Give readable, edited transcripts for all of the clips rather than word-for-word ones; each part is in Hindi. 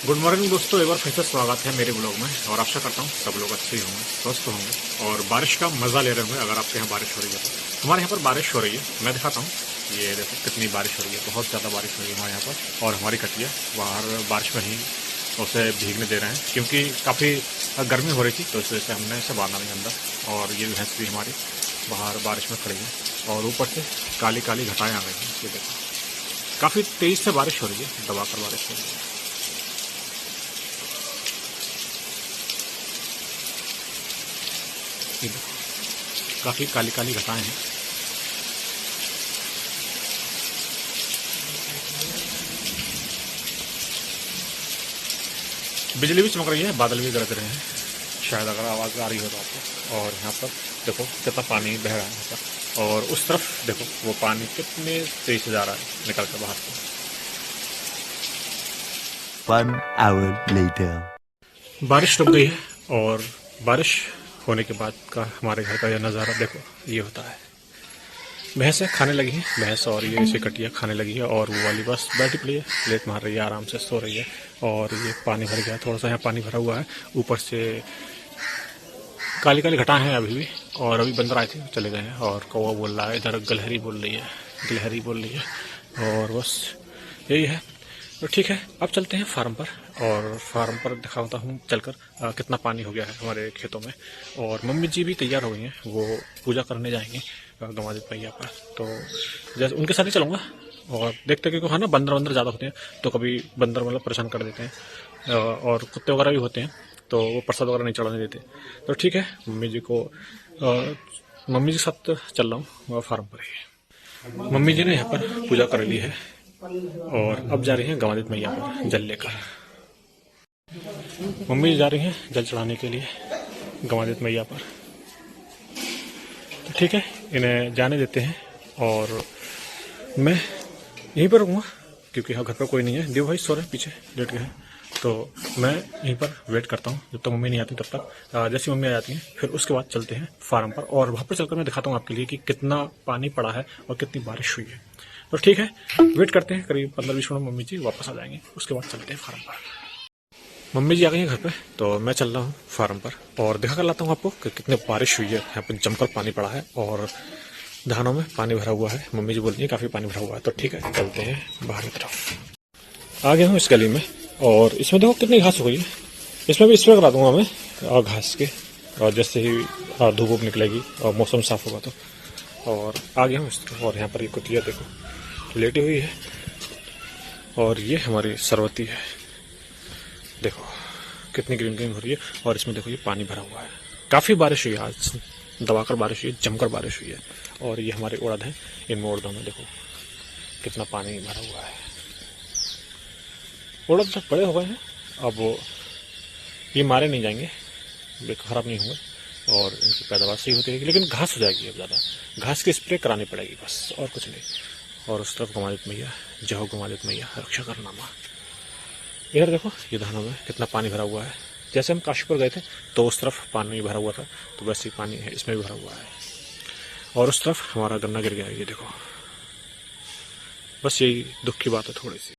गुड मॉर्निंग दोस्तों, एक बार फिर से स्वागत है मेरे ब्लॉग में। और आशा करता हूँ सब लोग अच्छे ही होंगे, स्वस्थ होंगे और बारिश का मजा ले रहे होंगे। अगर आपके यहाँ बारिश हो रही है तो हमारे यहाँ पर बारिश हो रही है। मैं दिखाता हूँ, ये देखो कितनी बारिश हो रही है, बहुत ज़्यादा बारिश हो रही है हमारे यहाँ पर। और हमारी कटिया बाहर बारिश में ही उसे भीगने दे रहे हैं, क्योंकि काफ़ी गर्मी हो रही थी, तो इस वजह से हमने इसे बांधा नहीं अंदर। और ये भैंस भी हमारी बाहर बारिश में खड़ी है और ऊपर से काली काली घटाएँ आ गई हैं। ये देखो काफ़ी तेज़ से बारिश हो रही है, दबाकर बारिश हो रही है। ये देखो काफी काली काली घटाएं हैं। बिजली भी चमक रही है, बादल भी गरज रहे हैं, शायद अगर आवाज आ रही हो तो आपको। और यहाँ पर देखो कितना पानी बह रहा है यहाँ पर, और उस तरफ देखो वो पानी कितने तेज से जा रहा है निकल कर बाहर से। 1 hour later. बारिश रुक गई है और बारिश होने के बाद का हमारे घर का यह नज़ारा देखो, ये होता है। भैंसें खाने लगी हैं, भैंस और ये इसे कटिया खाने लगी है, और वो वाली बस बैठी पड़ी है, लेट मार रही है, आराम से सो रही है। और ये पानी भर गया, थोड़ा सा यहाँ पानी भरा हुआ है, ऊपर से काली काली घटा है अभी भी। और अभी बंदर आए थे, चले गए हैं। और कौवा बोल रहा है, इधर गलहरी बोल रही है, गिलहरी बोल रही है। और बस यही है। तो ठीक है, अब चलते हैं फार्म पर, और फार्म पर दिखाता हूँ चलकर कितना पानी हो गया है हमारे खेतों में। और मम्मी जी भी तैयार हो गई हैं, वो पूजा करने जाएंगे गंवादित मैया पर। तो जैसे उनके साथ ही चलूँगा। और देखते कि हाँ ना, बंदर वंदर ज़्यादा होते हैं तो कभी बंदर मतलब परेशान कर देते हैं, और कुत्ते वगैरह भी होते हैं तो वो प्रसाद वगैरह नहीं चढ़ाने देते। तो ठीक है, मम्मी जी के साथ चल रहा हूँ फार्म पर ही। मम्मी जी ने यहाँ पर पूजा कर ली है और अब जा रही हैं गंवादित मैया पर जल लेकर। मम्मी जा रही हैं जल चढ़ाने के लिए गंवादित मैया पर। तो ठीक है, इन्हें जाने देते हैं और मैं यहीं पर रहूँगा, क्योंकि यहाँ घर पर कोई नहीं है। देव भाई सो रहे पीछे लेट गए हैं, तो मैं यहीं पर वेट करता हूँ जब तक मम्मी नहीं आती तब तक। जैसी मम्मी आ जाती हैं फिर उसके बाद चलते हैं फार्म पर, और वहाँ पर चलकर मैं दिखाता हूँ आपके लिए कि कितना पानी पड़ा है और कितनी बारिश हुई है। तो ठीक है, वेट करते हैं, करीब 15-20 मिनट मम्मी जी वापस आ जाएंगे, उसके बाद चलते हैं फार्म पर। मम्मी जी आ गई हैं घर पे, तो मैं चल रहा हूँ फार्म पर और दिखा कर लाता हूँ आपको कि कितनी बारिश हुई है। यहाँ पर जमकर पानी पड़ा है और धानों में पानी भरा हुआ है। मम्मी जी बोल रही है काफ़ी पानी भरा हुआ है। तो ठीक है, चलते हैं बाहर की तरफ। आ गया हूँ इस गली में, और इसमें देखो कितनी घास हो गई है। इसमें भी स्प्रे करा दूंगा मैं और घास के, और जैसे ही धूप वूप निकलेगी और मौसम साफ होगा तो। और आ गया हूँ इस तरफ, और यहाँ पर ये कुतिया देखो लेटी हुई है, और ये हमारी सरवती है, देखो कितनी ग्रीन ग्रीन हो रही है। और इसमें देखो ये पानी भरा हुआ है, काफ़ी बारिश हुई है आज, दबाकर बारिश हुई है, जमकर बारिश हुई है। और ये हमारे उड़द हैं, इनमें उड़दों में देखो कितना पानी भरा हुआ है। उड़द सब बड़े हो गए हैं, अब वो ये मारे नहीं जाएंगे, खराब नहीं होंगे, और इनकी पैदावार सही होती रहेगी। लेकिन घास हो जाएगी, अब ज़्यादा घास की स्प्रे करानी पड़ेगी बस, और कुछ नहीं। और उस तरफ गंवादित मैया, जय हो गंवादित मैया, रक्षा करना माँ। इधर देखो ये धानों में कितना पानी भरा हुआ है। जैसे हम काशीपुर गए थे तो उस तरफ पानी भरा हुआ था, तो वैसे ही पानी है इसमें भी भरा हुआ है। और उस तरफ हमारा गन्ना गिर गया है, ये देखो। बस यही दुख की बात है थोड़ी सी।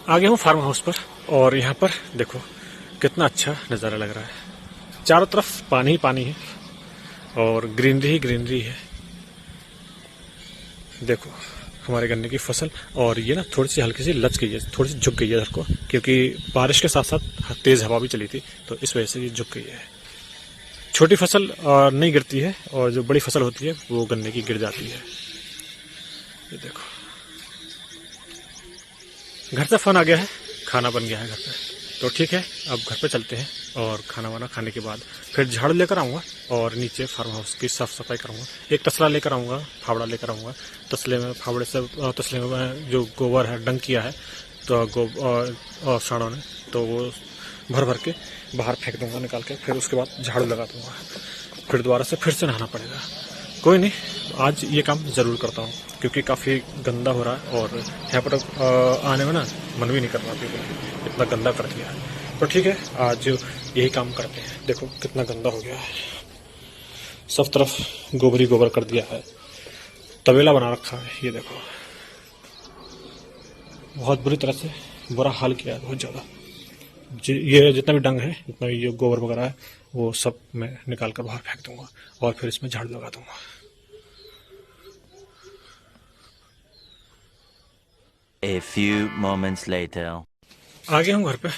आ गया हूँ फार्म हाउस पर, और यहाँ पर देखो कितना अच्छा नज़ारा लग रहा है। चारों तरफ पानी ही पानी है और ग्रीनरी ही ग्रीनरी है। देखो हमारे गन्ने की फसल, और ये ना थोड़ी सी हल्की सी लच गई है, थोड़ी सी झुक गई है इधर को, क्योंकि बारिश के साथ साथ तेज़ हवा भी चली थी, तो इस वजह से ये झुक गई है। छोटी फसल नहीं गिरती है, और जो बड़ी फसल होती है वो गन्ने की गिर जाती है। ये देखो घर से फोन आ गया है, खाना बन गया है घर पे। तो ठीक है, अब घर पे चलते हैं, और खाना वाना खाने के बाद फिर झाड़ू लेकर आऊँगा और नीचे फार्म हाउस की साफ़ सफाई करूँगा। एक तसला लेकर आऊँगा, फावड़ा लेकर आऊँगा। तसले में फावड़े से तसले में जो गोबर है डंक किया है तो साड़ों ने, तो वो भर भर के बाहर फेंक दूँगा निकाल के। फिर उसके बाद झाड़ू लगा दूँगा, फिर दोबारा से फिर से नहाना पड़ेगा। कोई नहीं, आज ये काम ज़रूर करता हूँ, क्योंकि काफ़ी गंदा हो रहा है, और यहाँ पर आने में ना मन भी नहीं कर रहा, क्योंकि इतना गंदा कर दिया है। तो ठीक है, आज यही काम करते हैं। देखो कितना गंदा हो गया है, सब तरफ गोबर ही गोबर कर दिया है, तबेला बना रखा है। ये देखो बहुत बुरी तरह से बुरा हाल किया है, बहुत ज़्यादा। ये जितना भी डंग है, जितना भी ये गोबर वगैरह है, वो सब मैं निकाल कर बाहर फेंक दूंगा और फिर इसमें झाड़ू लगा दूंगा। A few moments later. आ गया हूँ घर पे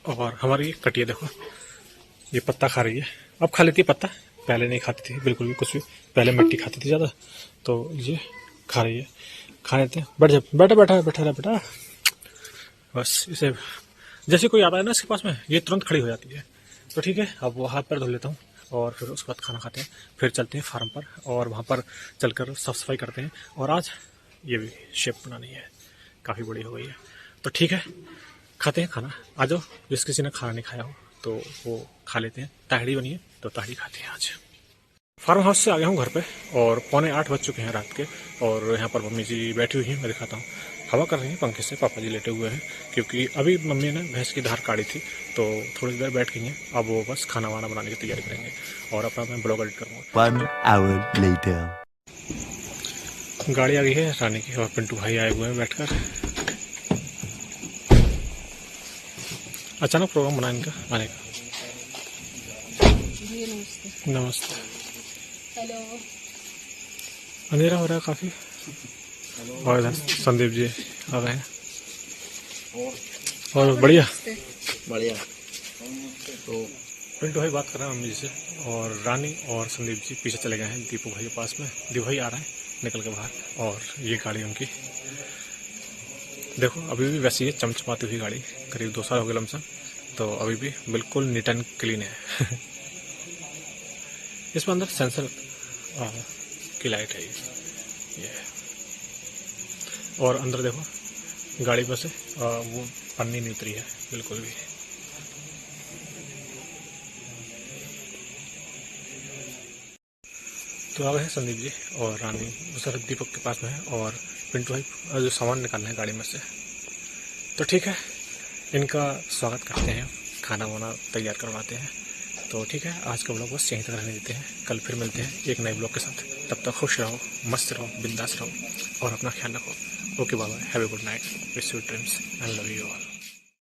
और हमारी कटिया देखो, ये पत्ता खा रही है। अब खा लेती है पत्ता, पहले नहीं खाती थी बिल्कुल भी कुछ भी, पहले मिट्टी खाती थी ज़्यादा, तो ये खा रही है। खा लेते हैं, बैठ जा, बैठा बैठा बैठा रहा बेटा। बस इसे जैसे कोई आता है ना इसके पास में, ये तुरंत खड़ी हो जाती है। तो ठीक है, अब वो हाथ पैर धो लेता हूँ और फिर उसके बाद खाना खाते हैं, फिर चलते हैं फार्म पर और वहाँ पर चलकर साफ सफाई करते हैं। और आज ये भी शेप बनानी है, काफ़ी बड़ी हो गई है। तो ठीक है, खाते हैं खाना। आ जाओ, जिस किसी ने खाना नहीं खाया हो तो वो खा लेते हैं। ताहड़ी बनी है तो ताहड़ी खाते हैं आज। फार्म हाउस से आ गया हूँ घर पे और 7:45 बज चुके हैं रात के। और यहाँ पर मम्मी जी बैठी हुई हैं, मैं दिखाता हूँ। हवा कर रही हैं पंखे से, पापा जी लेटे हुए हैं क्योंकि अभी मम्मी ने भैंस की धार काटी थी तो थोड़ी देर बैठ गई हैं। अब वो बस खाना वाना बनाने की तैयारी करेंगे और अपना मैं ब्लॉग एडिट करूँगा। 1 hour later. गाड़ी आ गई है रानी की और पिंटू भाई आए हुए हैं बैठकर। अचानक प्रोग्राम बना इनका आने का। नमस्ते। हेलो। अंधेरा हो रहा है काफी। और इधर संदीप जी आ गए हैं। और बढ़िया बढ़िया। तो पिंटू भाई बात कर रहे हैं मम्मी जी से और रानी और संदीप जी पीछे चले गए हैं दीपू भाई के पास में। दीपू भाई आ रहे हैं निकल के बाहर और ये गाड़ी उनकी देखो अभी भी वैसी है, चमचमाती हुई गाड़ी। करीब 2 साल हो गए लमसम, तो अभी भी बिल्कुल नीट एंड क्लीन है। इसमें अंदर सेंसर की लाइट है ये और अंदर देखो गाड़ी पर से वो पन्नी नहीं उतरी है बिल्कुल भी। तो आ गए हैं संदीप जी और रानी सर दीपक के पास में है और पिंटू भाई जो सामान निकालना है गाड़ी में से। तो ठीक है, इनका स्वागत करते हैं, खाना वाना तैयार करवाते हैं। तो ठीक है, आज का ब्लॉग बस यहीं तक रहने देते हैं। कल फिर मिलते हैं एक नए ब्लॉग के साथ। तब तक खुश रहो, मस्त रहो, बिंदास रहो और अपना ख्याल रखो। Okay Baba, have a good night, wish you dreams and love you all.